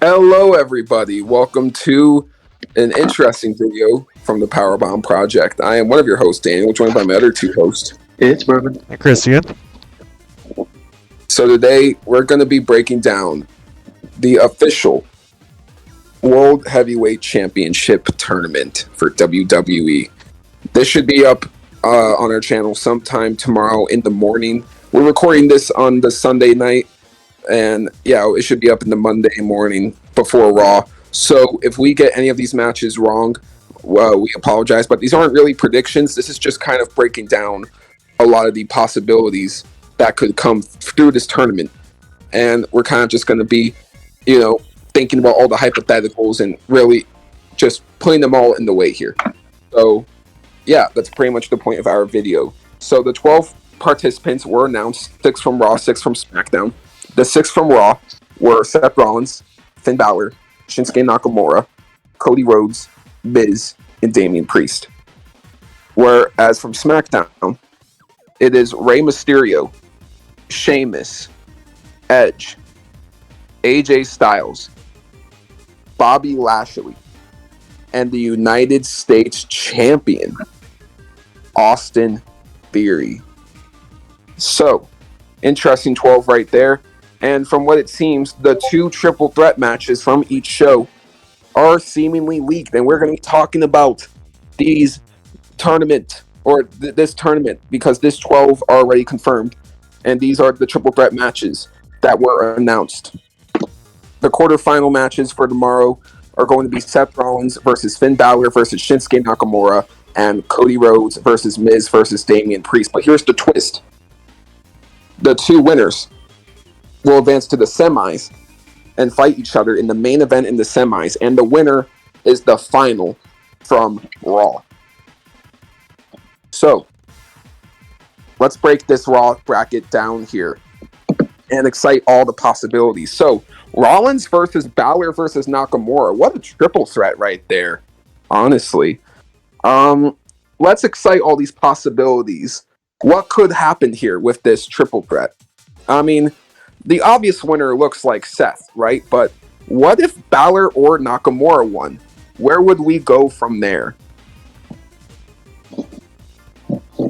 Hello, everybody. Welcome to an interesting video from the Powerbomb Project. I am one of your hosts, Daniel, joined by my other two hosts. It's bourbon. Hey, Christian. So today we're going to be breaking down the official World Heavyweight Championship tournament for WWE. This should be up on our channel sometime tomorrow in the morning. We're recording this on the Sunday night, and yeah, it should be up in the Monday morning before Raw. So if we get any of these matches wrong, well, we apologize, but these aren't really predictions. This is just kind of breaking down a lot of the possibilities that could come through this tournament. And we're kind of just going to be, thinking about all the hypotheticals and really just putting them all in the way here. So, yeah, that's pretty much the point of our video. So the 12 participants were announced, 6 from Raw, 6 from SmackDown. The 6 from Raw were Seth Rollins, Finn Balor, Shinsuke Nakamura, Cody Rhodes, Miz, and Damian Priest. Whereas from SmackDown, it is Rey Mysterio, Sheamus, Edge, AJ Styles, Bobby Lashley, and the United States Champion, Austin Theory. So, interesting 12 right there. And from what it seems, the 2 triple threat matches from each show are seemingly leaked. And we're going to be talking about these tournament, or this tournament, because this 12 are already confirmed. And these are the triple threat matches that were announced. The quarterfinal matches for tomorrow are going to be Seth Rollins versus Finn Balor versus Shinsuke Nakamura, and Cody Rhodes versus Miz versus Damian Priest. But here's the twist. The 2 winners will advance to the semis and fight each other in the main event in the semis, and the winner is the final from Raw. So, let's break this Raw bracket down here and excite all the possibilities. So, Rollins versus Balor versus Nakamura. What a triple threat right there, honestly. Let's excite all these possibilities. What could happen here with this triple threat? I mean, the obvious winner looks like Seth, right? But what if Balor or Nakamura won? Where would we go from there?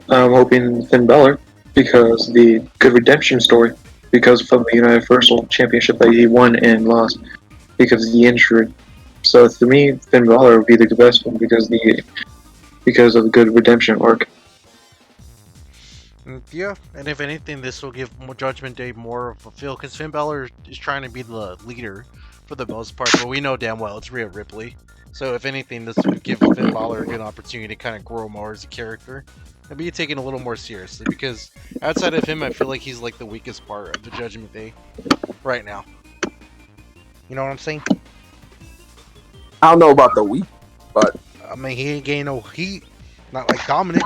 I'm hoping Finn Balor, because the good redemption story, because from the Universal Championship that he won and lost because of the injury. So to me, Finn Balor would be the best one because of the good redemption arc. Yeah, and if anything, this will give Judgment Day more of a feel, because Finn Balor is trying to be the leader for the most part, but we know damn well it's Rhea Ripley. So if anything, this would give Finn Balor a good opportunity to kind of grow more as a character and be taken a little more seriously, because outside of him, I feel like he's like the weakest part of the Judgment Day right now. You know what I'm saying? I don't know about the week, but I mean, he ain't getting no heat, not like Dominic.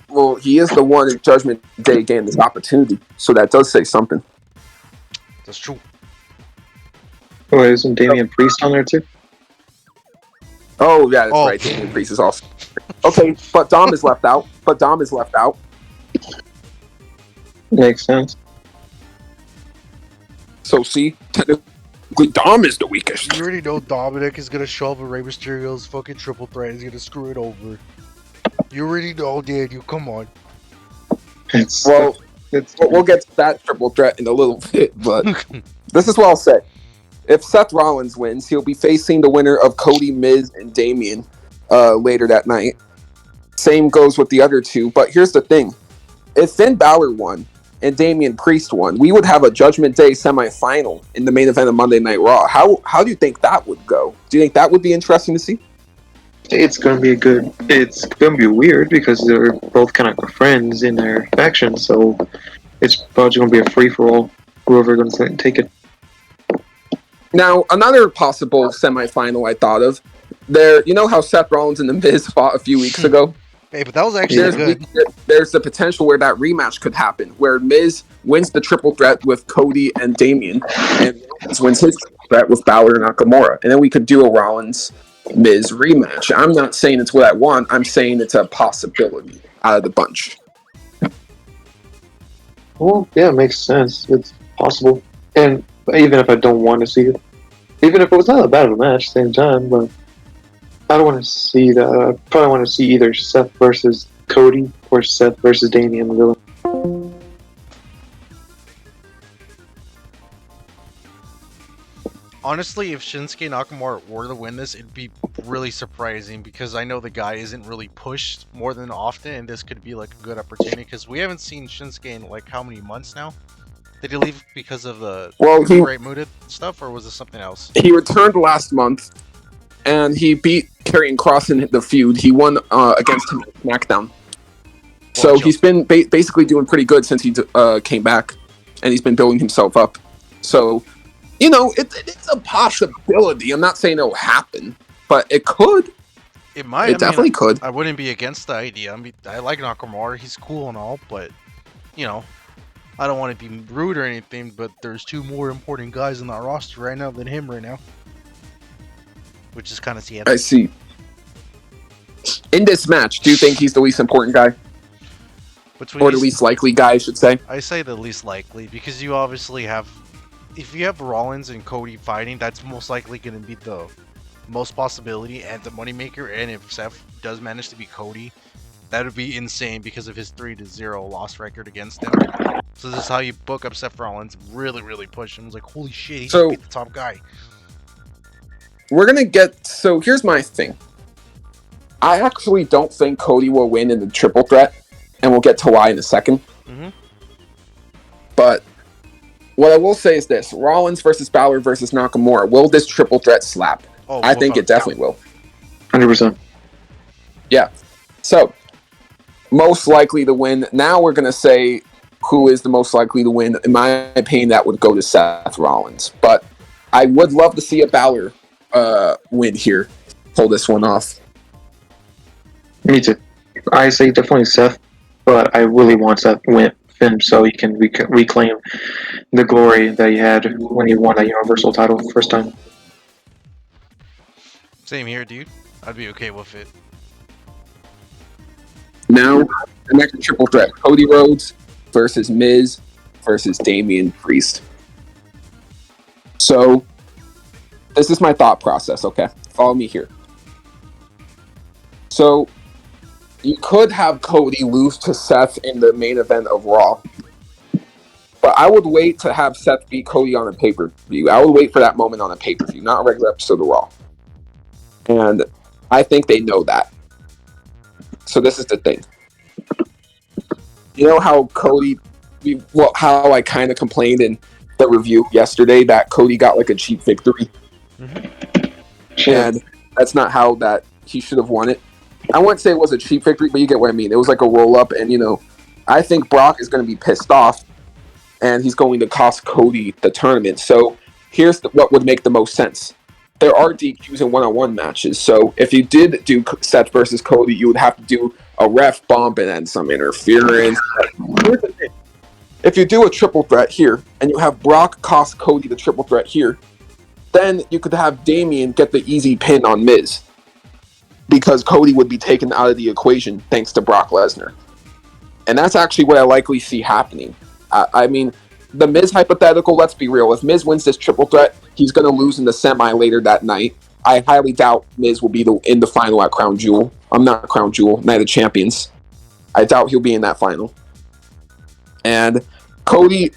well, he is the one in Judgment Day getting this opportunity, so that does say something. That's true. Oh, isn't Damian Priest on there too? Oh, yeah, that's right. Damian Priest is also okay, but Dom is left out. Makes sense. So, see, technically, Dom is the weakest. You already know Dominic is gonna show up in Rey Mysterio's fucking triple threat. He's gonna screw it over. You already know, Daniel. Come on. Well, we'll get to that triple threat in a little bit, but this is what I'll say. If Seth Rollins wins, he'll be facing the winner of Cody, Miz, and Damian later that night. Same goes with the other 2, but here's the thing. If Finn Balor won and Damian Priest won, we would have a Judgment Day semifinal in the main event of Monday Night Raw. How do you think that would go? Do you think that would be interesting to see? It's gonna be weird because they're both kind of friends in their faction, so it's probably gonna be a free for all. Whoever's gonna take it. Now, another possible semifinal I thought of, you know how Seth Rollins and The Miz fought a few weeks ago? Hey, but that was actually good. There's the potential where that rematch could happen, where Miz wins the triple threat with Cody and Damian, and Rollins wins his triple threat with Balor and Nakamura. And then we could do a Rollins-Miz rematch. I'm not saying it's what I want. I'm saying it's a possibility out of the bunch. Well, yeah, it makes sense. It's possible. And even if I don't want to see it. Even if it was not that bad of a match at the same time, but I don't want to see that. I probably want to see either Seth versus Cody or Seth versus Damian Lillard. Honestly, if Shinsuke Nakamura were to win this, it'd be really surprising because I know the guy isn't really pushed more than often, and this could be like a good opportunity because we haven't seen Shinsuke in like how many months now? Did he leave because of the Great Muta stuff, or was this something else? He returned last month, and he beat Karrion Kross in the feud. He won against him at SmackDown. So he's been basically doing pretty good since he came back, and he's been building himself up. So, you know, it's a possibility. I'm not saying it'll happen, but it could. It might. It definitely could. I wouldn't be against the idea. I mean, I like Nakamura. He's cool and all, but, you know, I don't want to be rude or anything, but there's two more important guys in our roster right now than him right now. Which is kind of Seattle. I see. In this match, do you think he's the least important guy? Or the least likely guy, I should say? I say the least likely, because you obviously have... If you have Rollins and Cody fighting, that's most likely going to be the most possibility and the moneymaker, and if Seth does manage to beat Cody, that would be insane because of his 3-0 loss record against him. So this is how you book up Seth Rollins, really, really push him. It's like, holy shit, he just beat the top guy. We're going to get... So here's my thing. I actually don't think Cody will win in the triple threat, and we'll get to why in a second. Mm-hmm. But what I will say is this. Rollins versus Balor versus Nakamura. Will this triple threat slap? Oh, I think it definitely will. 100%. Yeah. So, most likely to win. Now we're going to say who is the most likely to win. In my opinion, that would go to Seth Rollins. But I would love to see a Balor win here. Pull this one off. Me too. I say definitely Seth, but I really want Seth to win Finn so he can reclaim the glory that he had when he won that Universal title the first time. Same here, dude. I'd be okay with it. Now, the next triple threat. Cody Rhodes versus Miz versus Damian Priest. So, this is my thought process, okay? Follow me here. So, you could have Cody lose to Seth in the main event of Raw. But I would wait to have Seth beat Cody on a pay-per-view. I would wait for that moment on a pay-per-view, not a regular episode of Raw. And I think they know that. So this is the thing. You know how Cody... Well, how I kind of complained in the review yesterday that Cody got like a cheap victory? Mm-hmm. And that's not how that he should have won it. I wouldn't say it was a cheap victory, but you get what I mean. It was like a roll-up, and, you know, I think Brock is going to be pissed off, and he's going to cost Cody the tournament. So here's what would make the most sense. There are DQs in one-on-one matches, so if you did do Seth versus Cody, you would have to do a ref bump and then some interference. Here's the thing. If you do a triple threat here, and you have Brock cost Cody the triple threat here, then you could have Damian get the easy pin on Miz. Because Cody would be taken out of the equation thanks to Brock Lesnar. And that's actually what I likely see happening. I mean, the Miz hypothetical, let's be real. If Miz wins this triple threat, he's going to lose in the semi later that night. I highly doubt Miz will be in the final at Crown Jewel. Not Crown Jewel, Night of Champions. I doubt he'll be in that final. And Cody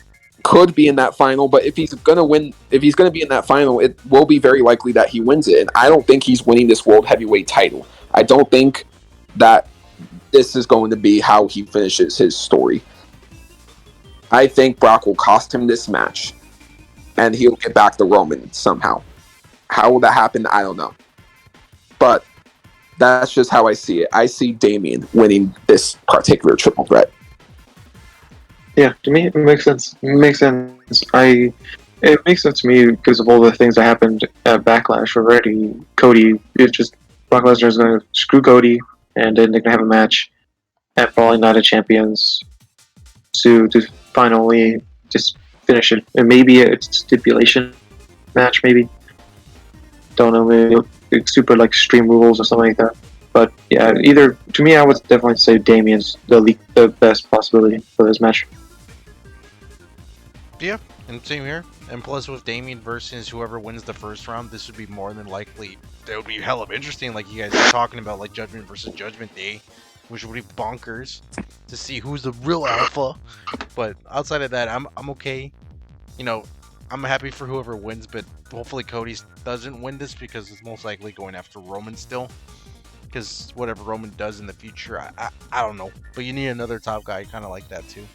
could be in that final, but if he's going to be in that final, it will be very likely that he wins it. And I don't think he's winning this World Heavyweight title. I don't think that this is going to be how he finishes his story. I think Brock will cost him this match, and he'll get back to Roman somehow. How will that happen? I don't know. But that's just how I see it. I see Damian winning this particular triple threat. Yeah, to me, it makes sense. It makes sense. It makes sense to me because of all the things that happened at Backlash already. Cody, it's just Brock Lesnar is going to screw Cody, and then they're going to have a match at probably Night of Champions to finally just finish it. And maybe a stipulation match, maybe. Don't know, maybe super like Extreme Rules or something like that. But yeah, to me, I would definitely say Damian's the best possibility for this match. Yeah, And same here. And plus, with Damien versus whoever wins the first round, this would be more than likely. That would be hell of interesting, like you guys are talking about, like Judgment versus Judgment Day, which would be bonkers to see who's the real alpha. But outside of that, I'm okay. You know, I'm happy for whoever wins, but hopefully Cody doesn't win this because it's most likely going after Roman still. Because whatever Roman does in the future, I don't know. But you need another top guy kind of like that too.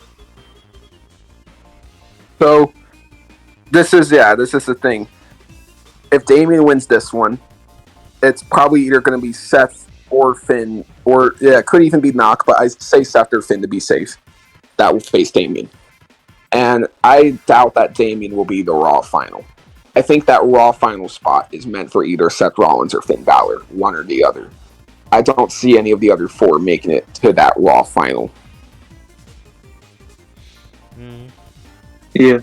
So this is the thing. If Damien wins this one, it's probably either going to be Seth or Finn, or it could even be Knock, but I say Seth or Finn to be safe. That will face Damien. And I doubt that Damien will be the Raw final. I think that Raw final spot is meant for either Seth Rollins or Finn Balor, one or the other. I don't see any of the other four making it to that Raw final. Yeah.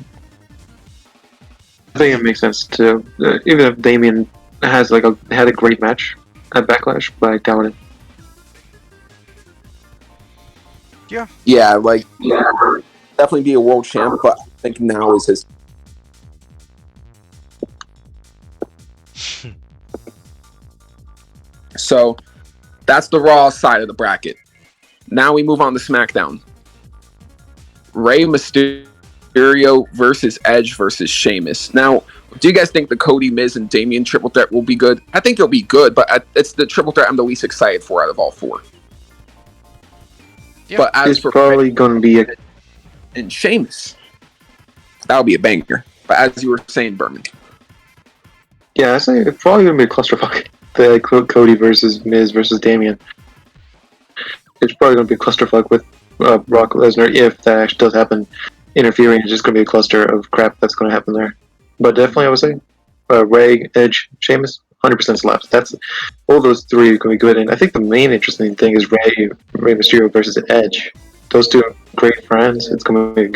I think it makes sense to, even if Damien has had a great match at Backlash, but I doubt it. Yeah, definitely be a world champ, but I think now is his. So that's the Raw side of the bracket. Now we move on to SmackDown. Rey Mysterio versus Edge versus Sheamus. Now, do you guys think the Cody, Miz, and Damian triple threat will be good? I think it'll be good, but it's the triple threat I'm the least excited for out of all four. Yeah. But as It's for probably going to be and Sheamus, that'll be a banger. But as you were saying, Berman. Yeah, I say it's probably going to be a clusterfuck. The Cody versus Miz versus Damien. It's probably going to be a clusterfuck with Brock Lesnar, if that actually does happen. Interfering is just going to be a cluster of crap that's going to happen there. But definitely, I would say Rey, Edge, Sheamus, 100% slaps. That's all those three are going to be good. And I think the main interesting thing is Rey Mysterio versus Edge. Those two are great friends. It's going to be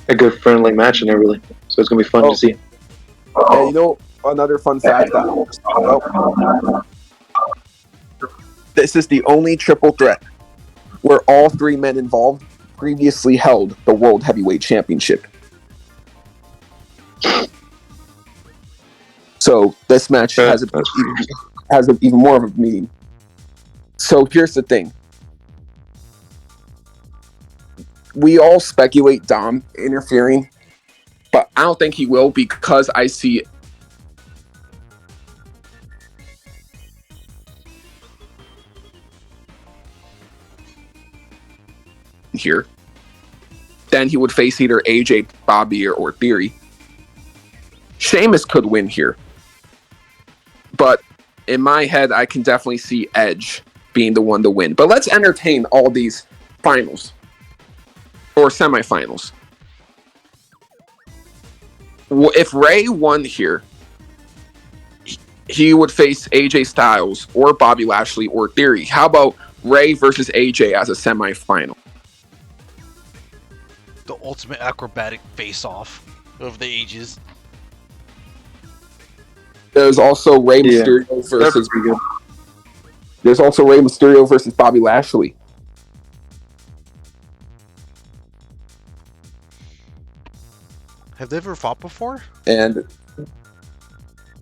a good friendly match in there, really. So it's going to be fun to see. Yeah, you know, another fun fact that I just thought about. This is the only triple threat where all three men involved previously held the World Heavyweight Championship. So this match has even more of a meaning. So here's the thing. We all speculate Dom interfering, but I don't think he will because I see here. Then he would face either AJ, Bobby, or Theory. Sheamus could win here. But in my head, I can definitely see Edge being the one to win. But let's entertain all these finals. Or semifinals. If Rey won here, he would face AJ Styles or Bobby Lashley or Theory. How about Rey versus AJ as a semifinal? The ultimate acrobatic face-off of the ages. There's also Rey Mysterio versus. There's also Rey Mysterio versus Bobby Lashley. Have they ever fought before? And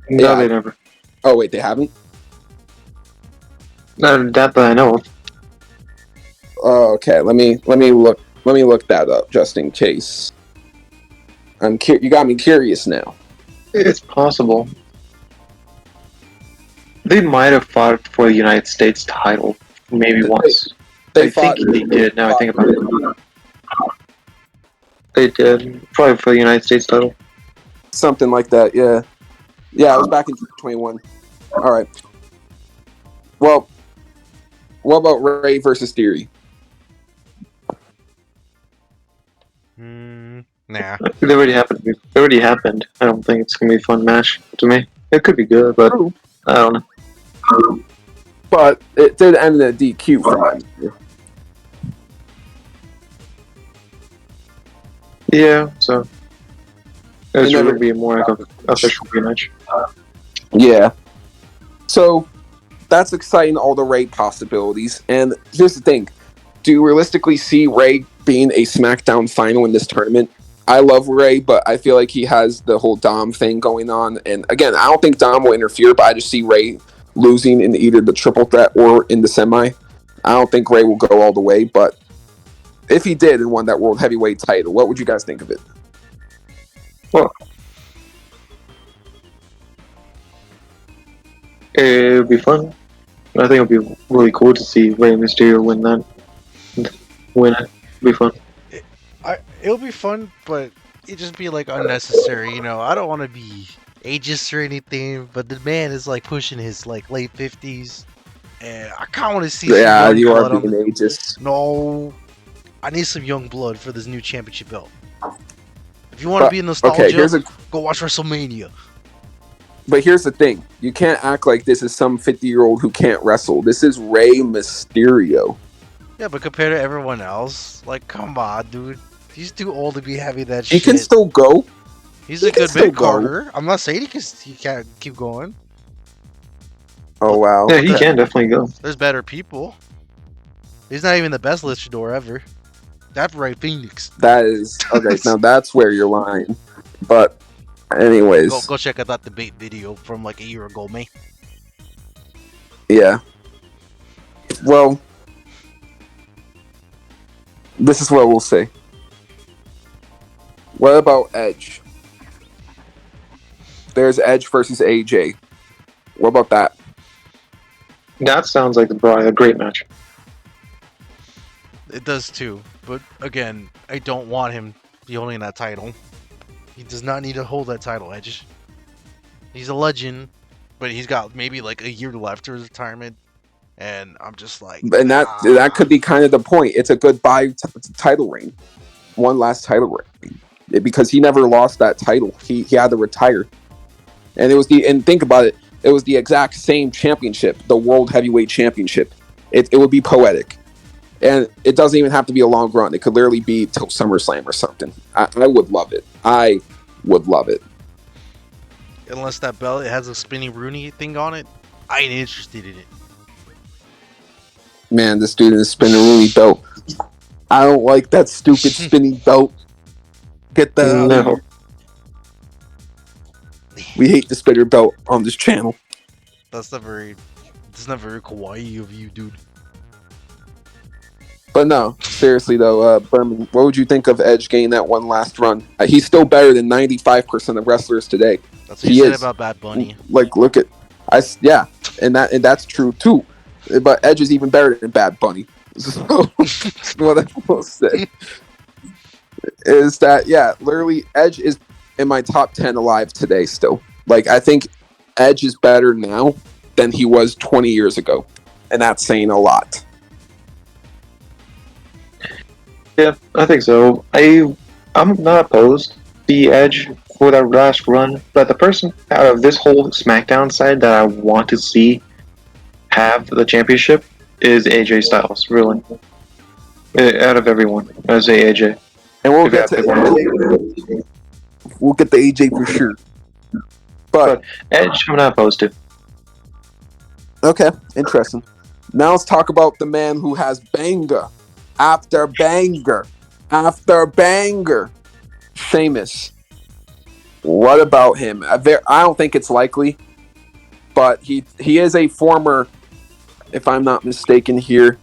No, they never. oh wait, they haven't. Not that I know of. Oh, okay. Let me look that up just in case. You got me curious now. It's possible. They might have fought for the United States title, maybe once. They I think they did. Now I think about it. They did, probably for the United States title. Something like that. Yeah, it was back in 2021. All right. Well, what about Rey versus Theory? Nah. It already happened. It already happened. I don't think it's gonna be a fun match to me. It could be good, but I don't know. But it did end in a DQ for them. Yeah, so it's going to be more like an official rematch. Yeah. So that's exciting, all the Rey possibilities. And here's the thing. Do you realistically see Rey being a SmackDown final in this tournament? I love Ray, but I feel like he has the whole Dom thing going on. And again, I don't think Dom will interfere, but I just see Ray losing in either the triple threat or in the semi. I don't think Ray will go all the way, but if he did and won that world heavyweight title, what would you guys think of it? Well, it would be fun. I think it would be really cool to see Rey Mysterio win that. Win it. It'd be fun. It'll be fun, but it just be like unnecessary. You know, I don't want to be ageist or anything, but the man is like pushing his like late 50s, and I kind of want to see Yeah, some young you are blood being on. ageist. No, I need some young blood for this new championship belt. If you want to be in nostalgia, Okay, go watch WrestleMania. but here's the thing. You can't act like this is some 50-year-old who can't wrestle. This is Rey Mysterio. Yeah, but compared to everyone else, like, come on, dude. He's too old to be having that He shit. can still go. He's a good mid-carder. I'm not saying he can't keep going. Oh, wow. Yeah, he can definitely go. There's better people. He's not even the best luchador ever. That's Ray Phoenix. That is... Okay, now that's where you're lying. But, anyways. Go check out that debate video from like a year ago, man. Yeah. Well, this is what we'll say. What about Edge? There's Edge versus AJ. What about that? That sounds like a great match. It does too, but again, I don't want him to be holding that title. He does not need to hold that title, Edge. He's a legend, but he's got maybe like a year left to his retirement, and I'm just like, And that could be kind of the point. It's a goodbye title reign. One last title reign. Because he never lost that title. He had to retire. And think about it, it was the exact same championship, the World Heavyweight Championship. It would be poetic. And it doesn't even have to be a long run. It could literally be till SummerSlam or something. I would love it. I would love it. Unless that belt has a spinning Rooney thing on it, I ain't interested in it. Man, this dude in the spinning Rooney belt. I don't like that stupid spinning belt. Get that out of here. We hate the spinner belt on this channel. That's not very kawaii of you, dude. But no, seriously though, Berman, what would you think of Edge getting that one last run? He's still better than 95% of wrestlers today. That's what you said about Bad Bunny. Like, look at, and that's true too. But Edge is even better than Bad Bunny. So what I will say is that literally Edge is in my top 10 alive today still. Like, I think Edge is better now than he was 20 years ago, and that's saying a lot. Yeah, I think so. I'm not opposed to the Edge for that last run, but the person out of this whole SmackDown side that I want to see have the championship is AJ Styles, really. Out of everyone, I say AJ. And we'll get to AJ. We'll get the AJ for sure. But Edge, I'm not opposed to. Okay, interesting. Now let's talk about the man who has banger after banger after banger. Sheamus. What about him? I don't think it's likely, but he is a former, if I'm not mistaken here,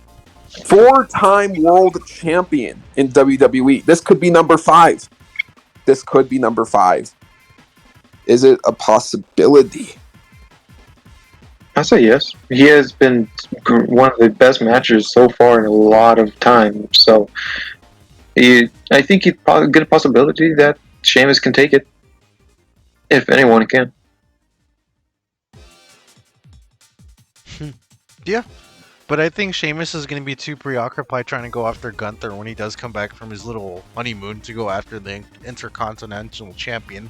4-time world champion in WWE. This could be number 5. Is it a possibility? I say yes. He has been one of the best matches so far in a lot of time. So I think it's probably a good possibility that Sheamus can take it. If anyone can. Yeah. But I think Sheamus is going to be too preoccupied trying to go after Gunther when he does come back from his little honeymoon to go after the Intercontinental Champion.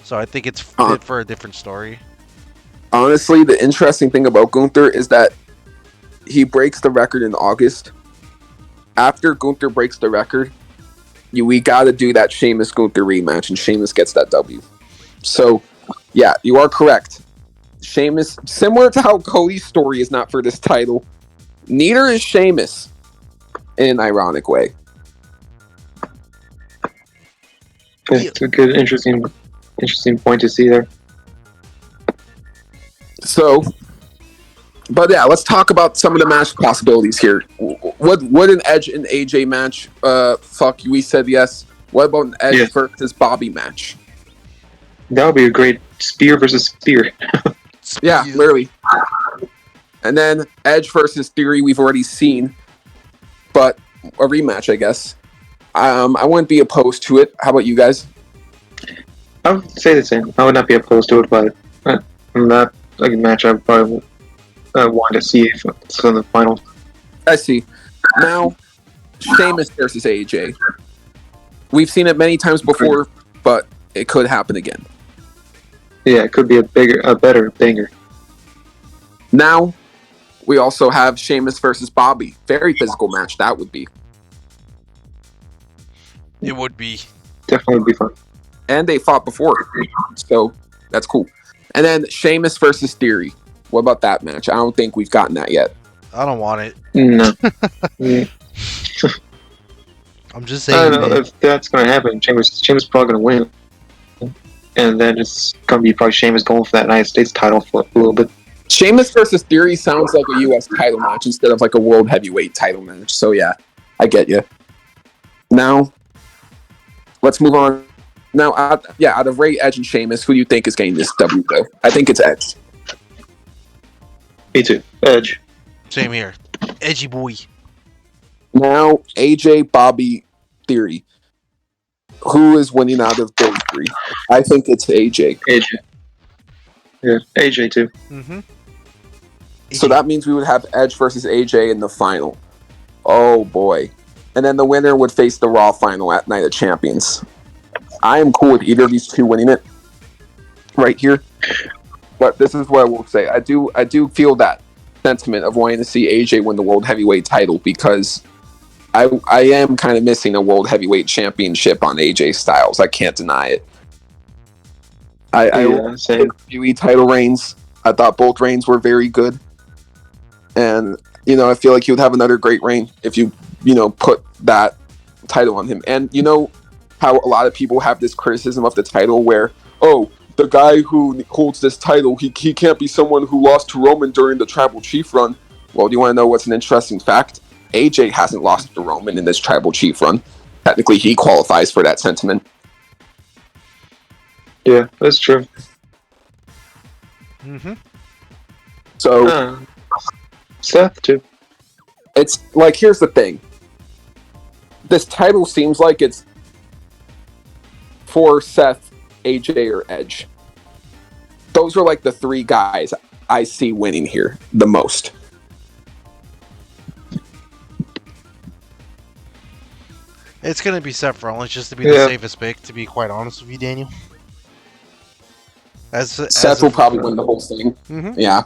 So I think it's fit for a different story. Honestly, the interesting thing about Gunther is that he breaks the record in August. After Gunther breaks the record, we got to do that Sheamus-Gunther rematch, and Sheamus gets that W. So, yeah, you are correct. Sheamus, similar to how Cody's story is not for this title, neither is Sheamus in an ironic way. It's a good, interesting point to see there. So, but yeah, let's talk about some of the match possibilities here. Would an Edge and AJ match? Fuck you. We said yes. What about an Edge versus Bobby match? That would be a great spear versus spear. Yeah, literally. And then Edge versus Theory, we've already seen, but a rematch, I guess. I wouldn't be opposed to it. How about you guys? I would say the same. I would not be opposed to it, but not like a match I probably want to see if it's in the finals. I see. Now, Sheamus versus AJ. We've seen it many times before, but it could happen again. Yeah, it could be a better banger. Now, we also have Sheamus versus Bobby. Very physical match that would be. It would be. Definitely would be fun. And they fought before, so that's cool. And then Sheamus versus Theory. What about that match? I don't think we've gotten that yet. I don't want it. No. I'm just saying. I don't know if that's going to happen. Sheamus probably going to win. And then it's going to be probably Sheamus going for that United States title for a little bit. Sheamus versus Theory sounds like a U.S. title match instead of like a world heavyweight title match. So yeah, I get you. Now, let's move on. Now, out of Ray, Edge, and Sheamus, who do you think is getting this W though? I think it's Edge. Me too. Edge. Same here. Edgy boy. Now, AJ, Bobby, Theory. Who is winning out of those three? I think it's AJ. AJ. Yeah, AJ too. Mm-hmm. So that means we would have Edge versus AJ in the final. Oh boy. And then the winner would face the Raw final at Night of Champions. I am cool with either of these two winning it right here. But this is what I will say. I do feel that sentiment of wanting to see AJ win the World Heavyweight title because I am kind of missing a World Heavyweight Championship on AJ Styles. I can't deny it. I WWE title reigns. I thought both reigns were very good. And, I feel like he would have another great reign if you put that title on him. And how a lot of people have this criticism of the title where, oh, the guy who holds this title, he can't be someone who lost to Roman during the Tribal Chief run. Well, do you want to know what's an interesting fact? AJ hasn't lost to Roman in this Tribal Chief run. Technically, he qualifies for that sentiment. Yeah, that's true. Mm-hmm. So, Seth too. It's like, here's the thing. This title seems like it's for Seth, AJ, or Edge. Those are like the three guys I see winning here the most. It's going to be Seth Rollins just to be the safest pick, to be quite honest with you, Daniel. Seth will probably win the whole thing. Mm-hmm. Yeah.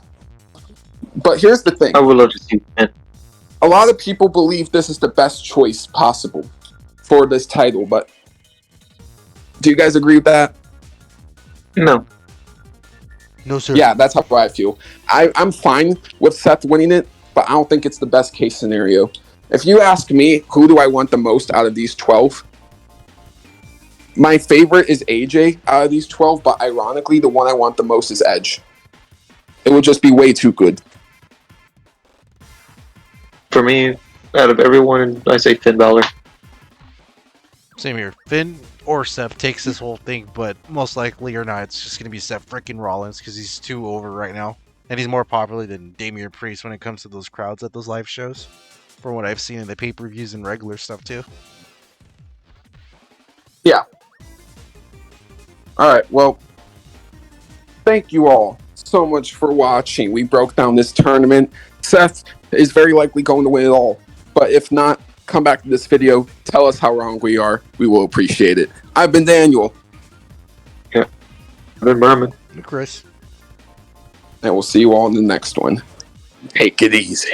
But here's the thing. I would love to see that. A lot of people believe this is the best choice possible for this title, but do you guys agree with that? No. No, sir. Yeah, that's how I feel. I'm fine with Seth winning it, but I don't think it's the best case scenario. If you ask me, who do I want the most out of these 12? My favorite is AJ out of these 12, but ironically, the one I want the most is Edge. It would just be way too good. For me, out of everyone, I say Finn Balor. Same here. Finn or Seth takes this whole thing, but most likely or not, it's just going to be Seth freaking Rollins because he's too over right now. And he's more popular than Damian Priest when it comes to those crowds at those live shows. From what I've seen in the pay-per-views and regular stuff, too. Yeah. Alright, well, thank you all so much for watching. We broke down this tournament. Seth is very likely going to win it all. But if not, come back to this video. Tell us how wrong we are. We will appreciate it. I've been Daniel. Yeah. I've been Berman. Chris. And we'll see you all in the next one. Take it easy.